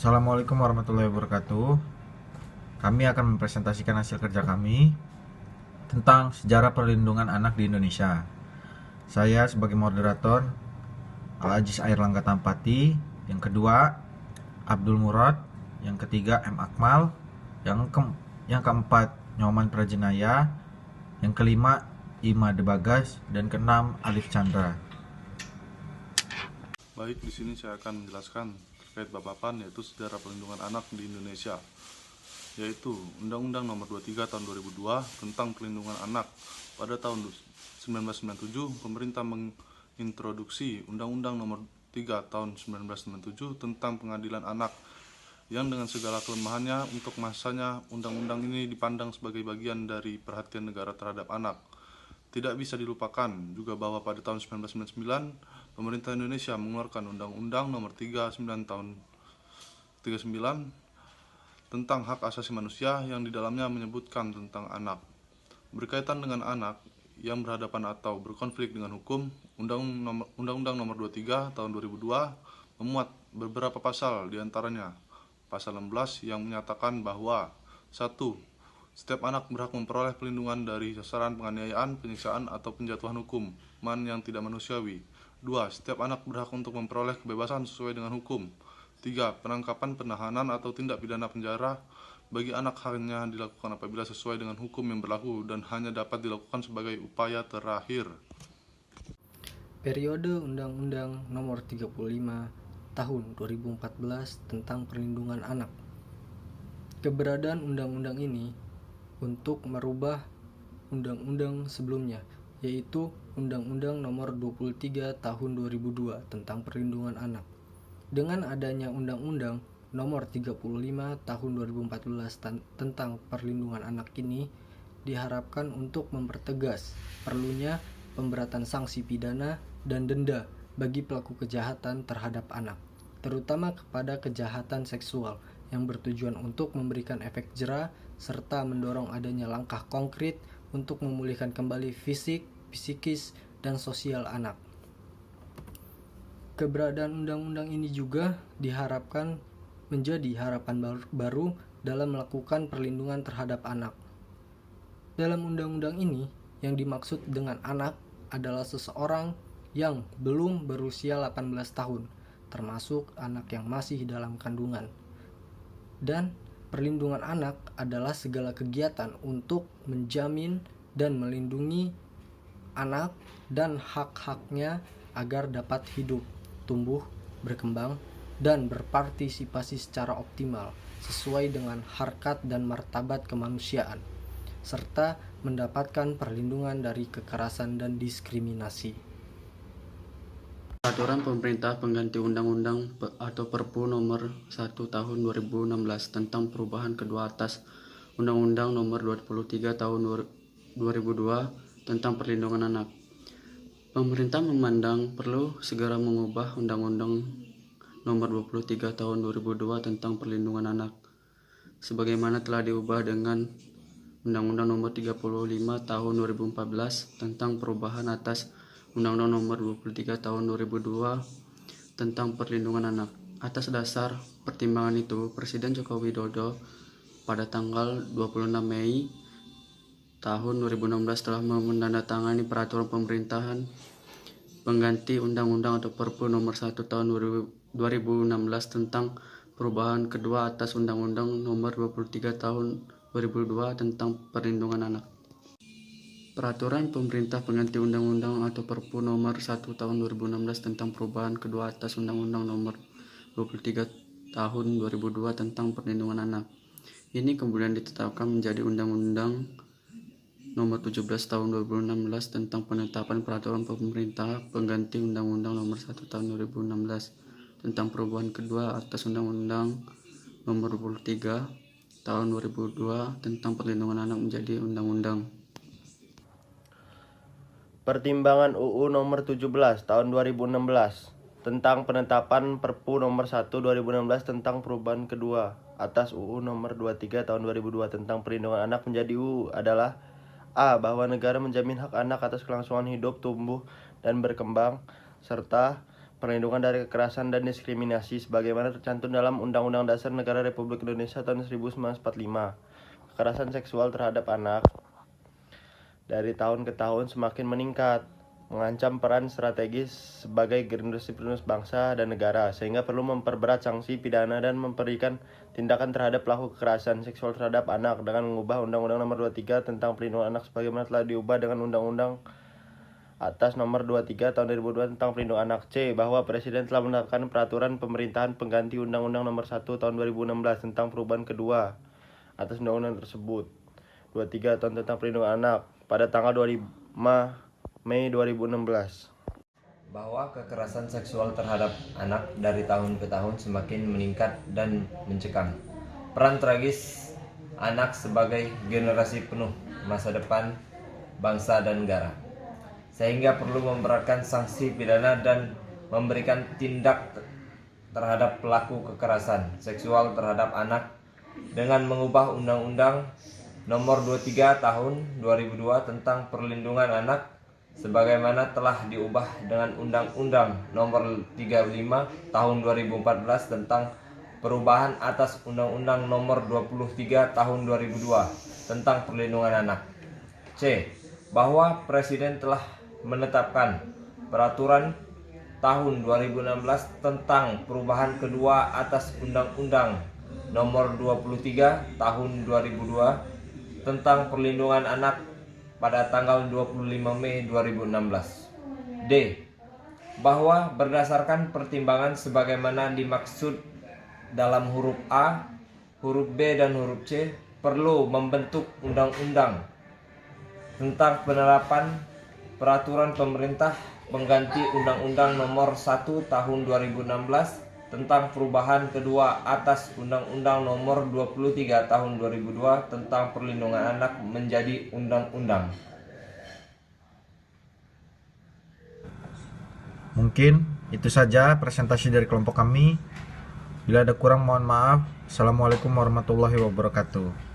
Assalamualaikum warahmatullahi wabarakatuh. Kami akan mempresentasikan hasil kerja kami tentang sejarah perlindungan anak di Indonesia. Saya sebagai moderator Al-Aziz Airlangga Tampati, yang kedua Abdul Murad, yang ketiga M. Akmal, yang keempat Nyoman Prajenaya, yang kelima Ima Debagas, dan keenam Alif Chandra. Baik, di sini saya akan menjelaskan terkait paparan yaitu sejarah perlindungan anak di Indonesia, yaitu Undang-Undang Nomor 23 Tahun 2002 tentang Perlindungan Anak. Pada tahun 1997, pemerintah mengintroduksi Undang-Undang Nomor 3 Tahun 1997 tentang Pengadilan Anak, yang dengan segala kelemahannya untuk masanya undang-undang ini dipandang sebagai bagian dari perhatian negara terhadap anak. Tidak bisa dilupakan juga bahwa pada tahun 1999, pemerintah Indonesia mengeluarkan Undang-Undang Nomor 39 Tahun 39 tentang hak asasi manusia, yang di dalamnya menyebutkan tentang anak. Berkaitan dengan anak yang berhadapan atau berkonflik dengan hukum, Undang-Undang Nomor 23 Tahun 2002 memuat beberapa pasal, diantaranya pasal 16 yang menyatakan bahwa 1. Setiap anak berhak memperoleh perlindungan dari sasaran penganiayaan, penyiksaan, atau penjatuhan hukuman yang tidak manusiawi. 2. Setiap anak berhak untuk memperoleh kebebasan sesuai dengan hukum. 3. Penangkapan, penahanan, atau tindak pidana penjara bagi anak hanya dilakukan apabila sesuai dengan hukum yang berlaku dan hanya dapat dilakukan sebagai upaya terakhir. Periode Undang-Undang Nomor 35 Tahun 2014 tentang Perlindungan Anak. Keberadaan undang-undang ini untuk merubah undang-undang sebelumnya, yaitu Undang-Undang Nomor 23 Tahun 2002 tentang Perlindungan Anak. Dengan adanya Undang-Undang Nomor 35 Tahun 2014 tentang Perlindungan Anak ini diharapkan untuk mempertegas perlunya pemberatan sanksi pidana dan denda bagi pelaku kejahatan terhadap anak, terutama kepada kejahatan seksual, yang bertujuan untuk memberikan efek jera serta mendorong adanya langkah konkret untuk memulihkan kembali fisik, psikis, dan sosial anak. Keberadaan undang-undang ini juga diharapkan menjadi harapan baru dalam melakukan perlindungan terhadap anak. Dalam undang-undang ini, yang dimaksud dengan anak adalah seseorang yang belum berusia 18 tahun, termasuk anak yang masih dalam kandungan. Dan perlindungan anak adalah segala kegiatan untuk menjamin dan melindungi anak dan hak-haknya agar dapat hidup, tumbuh, berkembang, dan berpartisipasi secara optimal sesuai dengan harkat dan martabat kemanusiaan, serta mendapatkan perlindungan dari kekerasan dan diskriminasi. Peraturan Pemerintah Pengganti Undang-Undang atau Perpu Nomor 1 Tahun 2016 tentang perubahan kedua atas Undang-Undang Nomor 23 Tahun 2002 tentang Perlindungan Anak. Pemerintah memandang perlu segera mengubah Undang-Undang Nomor 23 Tahun 2002 tentang Perlindungan Anak, sebagaimana telah diubah dengan Undang-Undang Nomor 35 Tahun 2014 tentang perubahan atas Undang-Undang Nomor 23 Tahun 2002 tentang Perlindungan Anak. Atas dasar pertimbangan itu, Presiden Joko Widodo pada tanggal 26 Mei tahun 2016 telah menandatangani peraturan pemerintahan pengganti Undang-Undang atau Perpu Nomor 1 Tahun 2016 tentang perubahan kedua atas Undang-Undang Nomor 23 Tahun 2002 tentang Perlindungan Anak. Peraturan Pemerintah Pengganti Undang-Undang atau Perpu Nomor 1 Tahun 2016 tentang perubahan kedua atas Undang-Undang Nomor 23 Tahun 2002 tentang Perlindungan Anak. Ini kemudian ditetapkan menjadi Undang-Undang Nomor 17 Tahun 2016 tentang penetapan peraturan pemerintah pengganti Undang-Undang Nomor 1 Tahun 2016 tentang perubahan kedua atas Undang-Undang Nomor 23 Tahun 2002 tentang Perlindungan Anak menjadi undang-undang. Pertimbangan UU Nomor 17 Tahun 2016 tentang penetapan Perpu Nomor 1 2016 tentang perubahan kedua atas UU Nomor 23 Tahun 2002 tentang Perlindungan Anak menjadi UU adalah: A. Bahwa negara menjamin hak anak atas kelangsungan hidup, tumbuh, dan berkembang, serta perlindungan dari kekerasan dan diskriminasi sebagaimana tercantum dalam Undang-Undang Dasar Negara Republik Indonesia tahun 1945. Kekerasan seksual terhadap anak dari tahun ke tahun semakin meningkat, mengancam peran strategis sebagai generasi penerus bangsa dan negara, sehingga perlu memperberat sanksi pidana dan memberikan tindakan terhadap pelaku kekerasan seksual terhadap anak dengan mengubah Undang-Undang Nomor 23 tentang Perlindungan Anak sebagaimana telah diubah dengan Undang-Undang atas Nomor 23 Tahun 2002 tentang Perlindungan Anak. C. Bahwa Presiden telah menetapkan peraturan pemerintahan pengganti Undang-Undang Nomor 1 Tahun 2016 tentang perubahan kedua atas undang-undang tersebut, 23 Tahun tentang Perlindungan Anak, pada tanggal 25 Mei 2016. Bahwa kekerasan seksual terhadap anak dari tahun ke tahun semakin meningkat dan mencekam. Peran tragis anak sebagai generasi penuh masa depan bangsa dan negara, sehingga perlu memberatkan sanksi pidana dan memberikan tindak terhadap pelaku kekerasan seksual terhadap anak dengan mengubah Undang-Undang Nomor 23 Tahun 2002 tentang Perlindungan Anak sebagaimana telah diubah dengan Undang-Undang Nomor 35 Tahun 2014 tentang perubahan atas Undang-Undang Nomor 23 Tahun 2002 tentang Perlindungan Anak. C. Bahwa Presiden telah menetapkan peraturan tahun 2016 tentang perubahan kedua atas Undang-Undang Nomor 23 Tahun 2002 tentang Perlindungan Anak pada tanggal 25 Mei 2016. D. Bahwa berdasarkan pertimbangan sebagaimana dimaksud dalam huruf A, huruf B, dan huruf C, perlu membentuk undang-undang tentang penerapan peraturan pemerintah pengganti Undang-Undang Nomor 1 Tahun 2016 tentang perubahan kedua atas Undang-Undang Nomor 23 Tahun 2002 tentang Perlindungan Anak menjadi undang-undang. Mungkin itu saja presentasi dari kelompok kami. Bila ada kurang mohon maaf. Assalamualaikum warahmatullahi wabarakatuh.